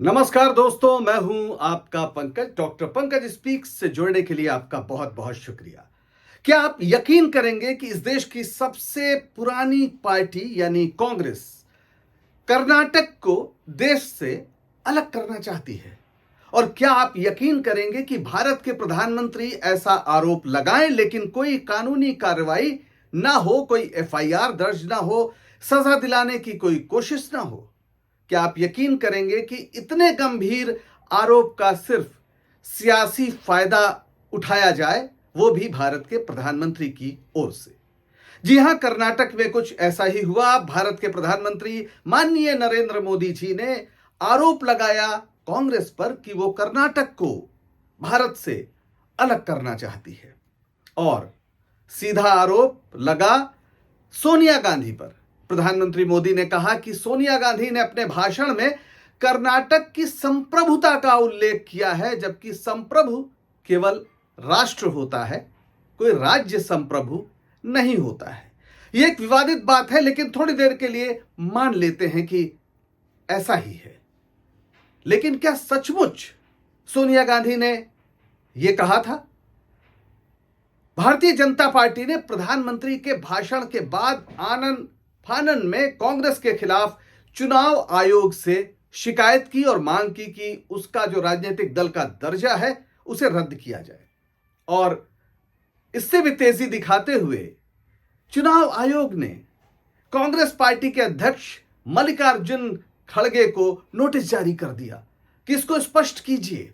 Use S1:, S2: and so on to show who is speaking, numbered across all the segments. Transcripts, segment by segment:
S1: नमस्कार दोस्तों, मैं हूं आपका पंकज। डॉक्टर पंकज स्पीक्स से जुड़ने के लिए आपका बहुत बहुत शुक्रिया। क्या आप यकीन करेंगे कि इस देश की सबसे पुरानी पार्टी यानी कांग्रेस कर्नाटक को देश से अलग करना चाहती है? और क्या आप यकीन करेंगे कि भारत के प्रधानमंत्री ऐसा आरोप लगाएं लेकिन कोई कानूनी कार्रवाई ना हो, कोई एफआईआर दर्ज ना हो, सजा दिलाने की कोई कोशिश ना हो? क्या आप यकीन करेंगे कि इतने गंभीर आरोप का सिर्फ सियासी फायदा उठाया जाए, वो भी भारत के प्रधानमंत्री की ओर से? जी हां, कर्नाटक में कुछ ऐसा ही हुआ। भारत के प्रधानमंत्री माननीय नरेंद्र मोदी जी ने आरोप लगाया कांग्रेस पर कि वो कर्नाटक को भारत से अलग करना चाहती है। और सीधा आरोप लगा सोनिया गांधी पर। प्रधानमंत्री मोदी ने कहा कि सोनिया गांधी ने अपने भाषण में कर्नाटक की संप्रभुता का उल्लेख किया है, जबकि संप्रभु केवल राष्ट्र होता है, कोई राज्य संप्रभु नहीं होता है। यह एक विवादित बात है, लेकिन थोड़ी देर के लिए मान लेते हैं कि ऐसा ही है। लेकिन क्या सचमुच सोनिया गांधी ने यह कहा था? भारतीय जनता पार्टी ने प्रधानमंत्री के भाषण के बाद आनन फानन में कांग्रेस के खिलाफ चुनाव आयोग से शिकायत की और मांग की कि उसका जो राजनीतिक दल का दर्जा है उसे रद्द किया जाए। और इससे भी तेजी दिखाते हुए चुनाव आयोग ने कांग्रेस पार्टी के अध्यक्ष मल्लिकार्जुन खड़गे को नोटिस जारी कर दिया कि इसको स्पष्ट कीजिए।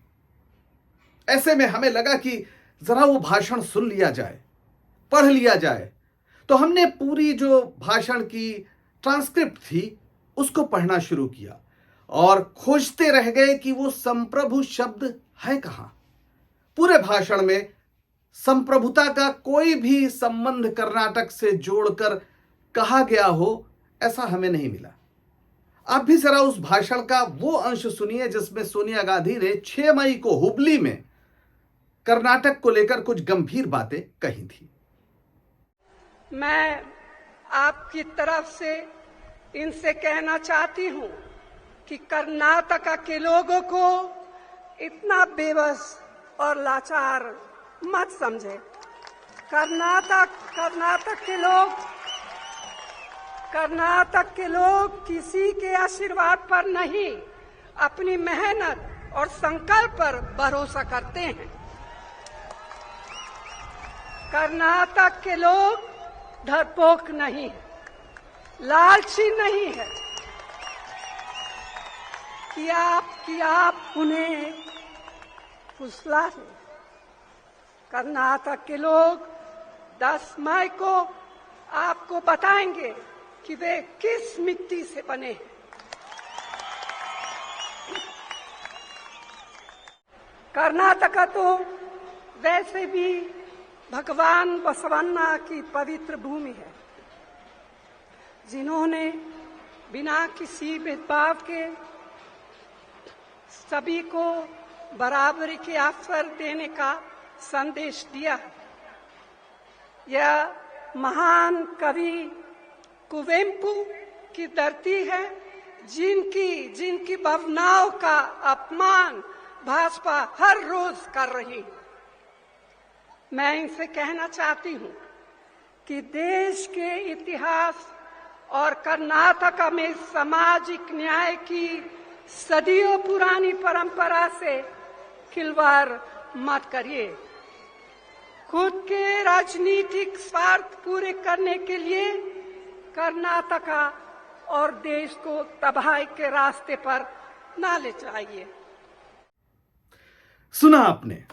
S1: ऐसे में हमें लगा कि जरा वो भाषण सुन लिया जाए, पढ़ लिया जाए। तो हमने पूरी जो भाषण की ट्रांसक्रिप्ट थी उसको पढ़ना शुरू किया और खोजते रह गए कि वो संप्रभु शब्द है कहां। पूरे भाषण में संप्रभुता का कोई भी संबंध कर्नाटक से जोड़कर कहा गया हो, ऐसा हमें नहीं मिला। आप भी जरा उस भाषण का वो अंश सुनिए जिसमें सोनिया गांधी ने 6 मई को हुबली में कर्नाटक को लेकर कुछ गंभीर बातें कही थी।
S2: मैं आपकी तरफ से इनसे कहना चाहती हूं कि कर्नाटक के लोगों को इतना बेबस और लाचार मत समझे। कर्नाटक के लोग किसी के आशीर्वाद पर नहीं, अपनी मेहनत और संकल्प पर भरोसा करते हैं। कर्नाटक के लोग डरपोक नहीं है, लालची नहीं है कि आप उन्हें फुसला दें। कर्नाटक के लोग 10 मई को आपको बताएंगे कि वे किस मिट्टी से बने हैं। कर्नाटक तो वैसे भी भगवान बसवन्ना की पवित्र भूमि है, जिन्होंने बिना किसी भेदभाव के सभी को बराबरी के अवसर देने का संदेश दिया है। यह महान कवि कुवेंपु की धरती है, जिनकी भावनाओं का अपमान भाजपा हर रोज कर रही है। मैं इनसे कहना चाहती हूं कि देश के इतिहास और कर्नाटक में सामाजिक न्याय की सदियों पुरानी परंपरा से खिलवाड़ मत करिए। खुद के राजनीतिक स्वार्थ पूरे करने के लिए कर्नाटक और देश को तबाही के रास्ते पर ना ले जाइए।
S1: सुना आपने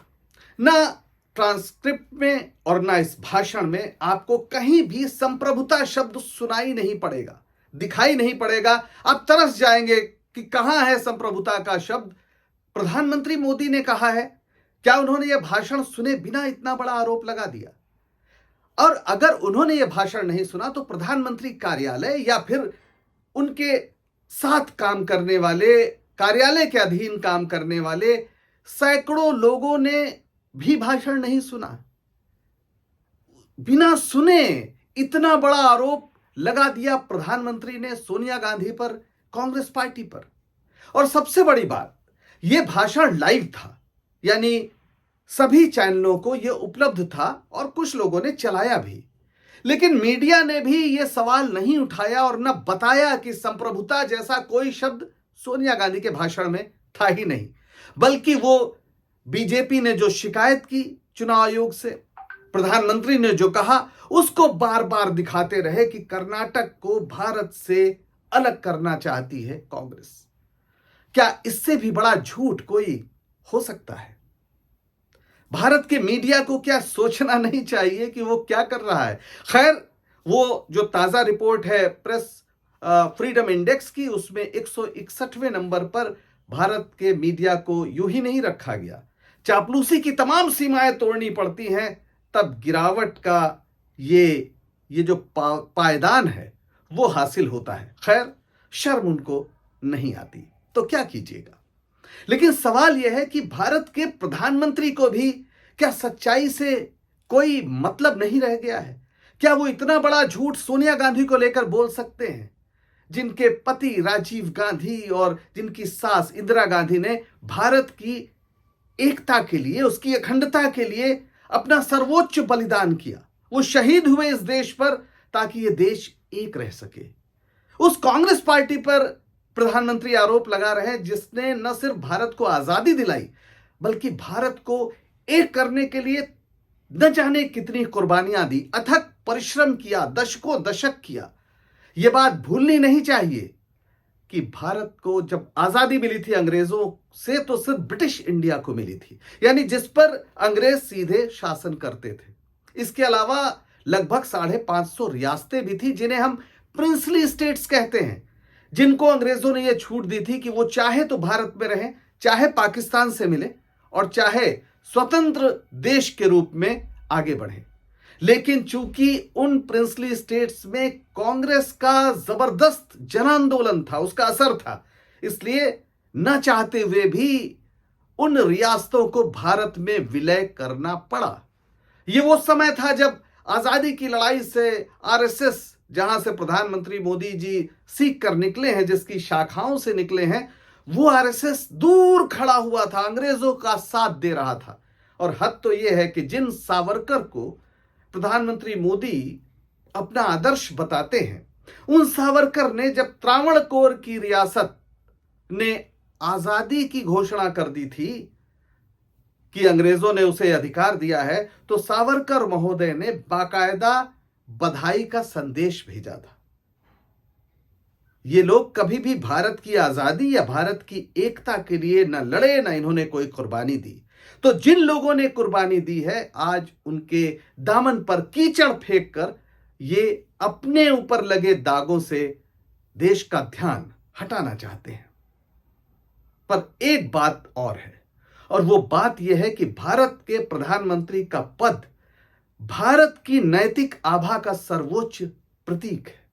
S1: ना? ट्रांसक्रिप्ट में और ना इस भाषण में आपको कहीं भी संप्रभुता शब्द सुनाई नहीं पड़ेगा, दिखाई नहीं पड़ेगा। आप तरस जाएंगे कि कहां है संप्रभुता का शब्द। प्रधानमंत्री मोदी ने कहा है, क्या उन्होंने यह भाषण सुने बिना इतना बड़ा आरोप लगा दिया? और अगर उन्होंने यह भाषण नहीं सुना तो प्रधानमंत्री कार्यालय या फिर उनके साथ काम करने वाले, कार्यालय के अधीन काम करने वाले सैकड़ों लोगों ने भी भाषण नहीं सुना। बिना सुने इतना बड़ा आरोप लगा दिया प्रधानमंत्री ने सोनिया गांधी पर, कांग्रेस पार्टी पर। और सबसे बड़ी बात, यह भाषण लाइव था, यानी सभी चैनलों को यह उपलब्ध था और कुछ लोगों ने चलाया भी। लेकिन मीडिया ने भी यह सवाल नहीं उठाया और न बताया कि संप्रभुता जैसा कोई शब्द सोनिया गांधी के भाषण में था ही नहीं, बल्कि वो बीजेपी ने जो शिकायत की चुनाव आयोग से, प्रधानमंत्री ने जो कहा, उसको बार बार दिखाते रहे कि कर्नाटक को भारत से अलग करना चाहती है कांग्रेस। क्या इससे भी बड़ा झूठ कोई हो सकता है? भारत के मीडिया को क्या सोचना नहीं चाहिए कि वो क्या कर रहा है? खैर, वो जो ताजा रिपोर्ट है प्रेस फ्रीडम इंडेक्स की, उसमें 161वें नंबर पर भारत के मीडिया को यूं ही नहीं रखा गया। चापलूसी की तमाम सीमाएं तोड़नी पड़ती हैं, तब गिरावट का ये जो पायदान है वो हासिल होता है। खैर, शर्म उनको नहीं आती तो क्या कीजिएगा। लेकिन सवाल यह है कि भारत के प्रधानमंत्री को भी क्या सच्चाई से कोई मतलब नहीं रह गया है? क्या वो इतना बड़ा झूठ सोनिया गांधी को लेकर बोल सकते हैं, जिनके पति राजीव गांधी और जिनकी सास इंदिरा गांधी ने भारत की एकता के लिए, उसकी अखंडता के लिए अपना सर्वोच्च बलिदान किया। वो शहीद हुए इस देश पर ताकि ये देश एक रह सके। उस कांग्रेस पार्टी पर प्रधानमंत्री आरोप लगा रहे हैं जिसने न सिर्फ भारत को आजादी दिलाई, बल्कि भारत को एक करने के लिए न जाने कितनी कुर्बानियां दी, अथक परिश्रम किया, दशकों दशक किया। यह बात भूलनी नहीं चाहिए कि भारत को जब आजादी मिली थी अंग्रेजों से, तो सिर्फ ब्रिटिश इंडिया को मिली थी, यानी जिस पर अंग्रेज सीधे शासन करते थे। इसके अलावा लगभग 550 रियासतें भी थी जिन्हें हम प्रिंसली स्टेट्स कहते हैं, जिनको अंग्रेजों ने यह छूट दी थी कि वो चाहे तो भारत में रहें, चाहे पाकिस्तान से मिले और चाहे स्वतंत्र देश के रूप में आगे बढ़े। लेकिन चूंकि उन प्रिंसली स्टेट्स में कांग्रेस का जबरदस्त जन आंदोलन था, उसका असर था, इसलिए न चाहते हुए भी उन रियासतों को भारत में विलय करना पड़ा। यह वो समय था जब आजादी की लड़ाई से आरएसएस, जहां से प्रधानमंत्री मोदी जी सीख कर निकले हैं, जिसकी शाखाओं से निकले हैं, वो आरएसएस दूर खड़ा हुआ था, अंग्रेजों का साथ दे रहा था। और हद तो यह है कि जिन सावरकर को प्रधानमंत्री मोदी अपना आदर्श बताते हैं, उन सावरकर ने जब त्रावणकोर की रियासत ने आजादी की घोषणा कर दी थी कि अंग्रेजों ने उसे अधिकार दिया है, तो सावरकर महोदय ने बाकायदा बधाई का संदेश भेजा था। ये लोग कभी भी भारत की आजादी या भारत की एकता के लिए न लड़े, न इन्होंने कोई कुर्बानी दी। तो जिन लोगों ने कुर्बानी दी है, आज उनके दामन पर कीचड़ फेंक कर ये अपने ऊपर लगे दागों से देश का ध्यान हटाना चाहते हैं। पर एक बात और है, और वो बात यह है कि भारत के प्रधानमंत्री का पद भारत की नैतिक आभा का सर्वोच्च प्रतीक है।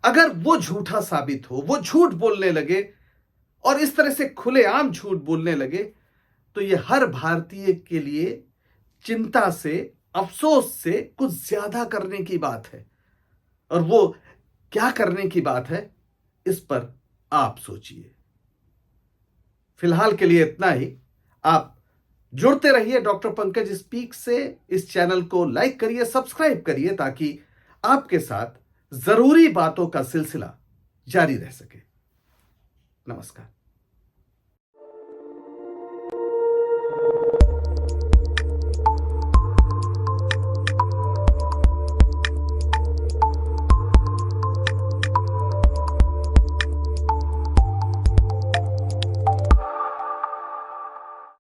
S1: अगर वो झूठा साबित हो, वो झूठ बोलने लगे और इस तरह से खुलेआम झूठ बोलने लगे, तो ये हर भारतीय के लिए चिंता से, अफसोस से कुछ ज्यादा करने की बात है। और वो क्या करने की बात है, इस पर आप सोचिए। फिलहाल के लिए इतना ही। आप जुड़ते रहिए डॉक्टर पंकज स्पीक्स से। इस चैनल को लाइक करिए, सब्सक्राइब करिए, ताकि आपके साथ जरूरी बातों का सिलसिला जारी रह सके। नमस्कार।